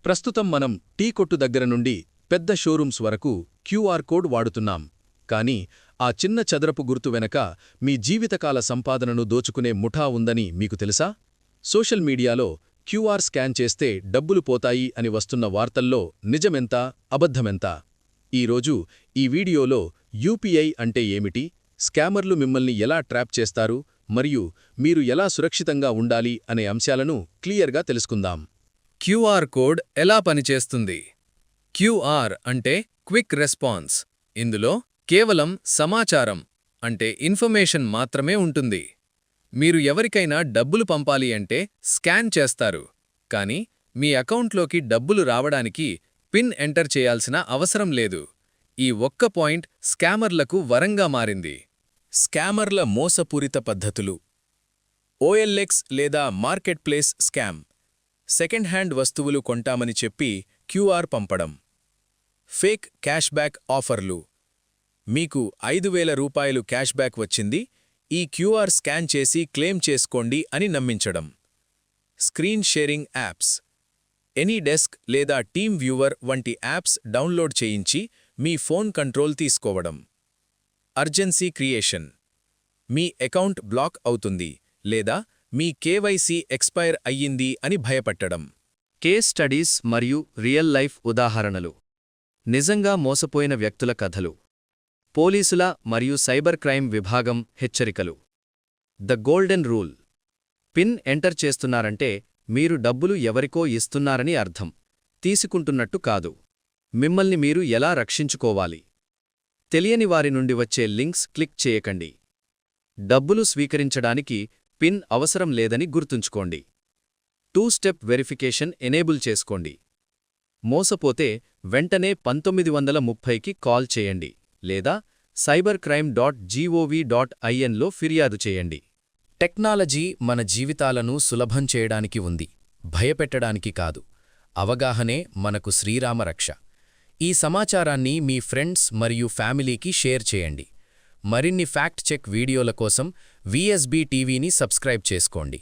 ప్రస్తుతం మనం టీ కొట్టు దగ్గర నుండి పెద్ద షోరూమ్స్ వరకు క్యూఆర్ కోడ్ వాడుతున్నాం. కానీ ఆ చిన్న చదరపు గుర్తు వెనక మీ జీవితకాల సంపాదనను దోచుకునే ముఠా ఉందని మీకు తెలుసా? సోషల్ మీడియాలో క్యూఆర్ స్కాన్ చేస్తే డబ్బులు పోతాయి అని వస్తున్న వార్తల్లో నిజమెంత, అబద్ధమెంత? ఈరోజు ఈ వీడియోలో యూపీఐ అంటే ఏమిటి, స్కామర్లు మిమ్మల్ని ఎలా ట్రాప్ చేస్తారు మరియు మీరు ఎలా సురక్షితంగా ఉండాలి అనే అంశాలను క్లియర్గా తెలుసుకుందాం. క్యూఆర్ కోడ్ ఎలా పనిచేస్తుంది? క్యూఆర్ అంటే క్విక్ రెస్పాన్స్. ఇందులో కేవలం సమాచారం అంటే ఇన్ఫర్మేషన్ మాత్రమే ఉంటుంది. మీరు ఎవరికైనా డబ్బులు పంపాలి అంటే స్కాన్ చేస్తారు, కానీ మీ అకౌంట్లోకి డబ్బులు రావడానికి పిన్ ఎంటర్ చేయాల్సిన అవసరం లేదు. ఈ ఒక్క పాయింట్ స్కామర్లకు వరంగా మారింది. స్కామర్ల మోసపూరిత పద్ధతులు. ఓఎల్ఎక్స్ లేదా market place scam. Second hand వస్తువులు కొంటామని చెప్పి క్యూఆర్ పంపడం. ఫేక్ క్యాష్ బ్యాక్ ఆఫర్లు. మీకు 5,000 రూపాయలు క్యాష్ బ్యాక్ వచ్చింది, ఈ క్యూఆర్ స్కాన్ చేసి క్లెయిమ్ చేసుకోండి అని నమ్మించడం. Screen sharing apps. ఎనీడెస్క్ లేదా టీమ్ వ్యూవర్ వంటి యాప్స్ డౌన్లోడ్ చేయించి మీ ఫోన్ కంట్రోల్ తీసుకోవడం. Urgency creation. మీ అకౌంట్ బ్లాక్ అవుతుంది లేదా మీ కేవైసీ ఎక్స్పైర్ అయ్యింది అని భయపట్టడం. కేస్ స్టడీస్ మరియు రియల్ లైఫ్ ఉదాహరణలు. నిజంగా మోసపోయిన వ్యక్తుల కథలు. పోలీసుల మరియు సైబర్ క్రైమ్ విభాగం హెచ్చరికలు. The golden rule. Pin enter చేస్తున్నారంటే మీరు డబ్బులు ఎవరికో ఇస్తున్నారని అర్థం, తీసుకుంటున్నట్టు కాదు. మిమ్మల్ని మీరు ఎలా రక్షించుకోవాలి? తెలియని వారి నుండి వచ్చే లింక్స్ క్లిక్ చేయకండి. డబ్బులు స్వీకరించడానికి పిన్ అవసరం లేదని గుర్తుంచుకోండి. 2 స్టెప్ వెరిఫికేషన్ ఎనేబుల్ చేసుకోండి. మోసపోతే వెంటనే 1930కి కాల్ చేయండి లేదా cybercrime.gov.inలో ఫిర్యాదు చేయండి. టెక్నాలజీ మన జీవితాలను సులభం చేయడానికి ఉంది, భయపెట్టడానికి కాదు. అవగాహనే మనకు శ్రీరామరక్ష. ఈ సమాచారాన్ని మీ ఫ్రెండ్స్ మరియు ఫ్యామిలీకి షేర్ చేయండి. మరిన్ని ఫ్యాక్ట్ చెక్ వీడియోల కోసం VSB టీవీని సబ్స్క్రైబ్ చేసుకోండి.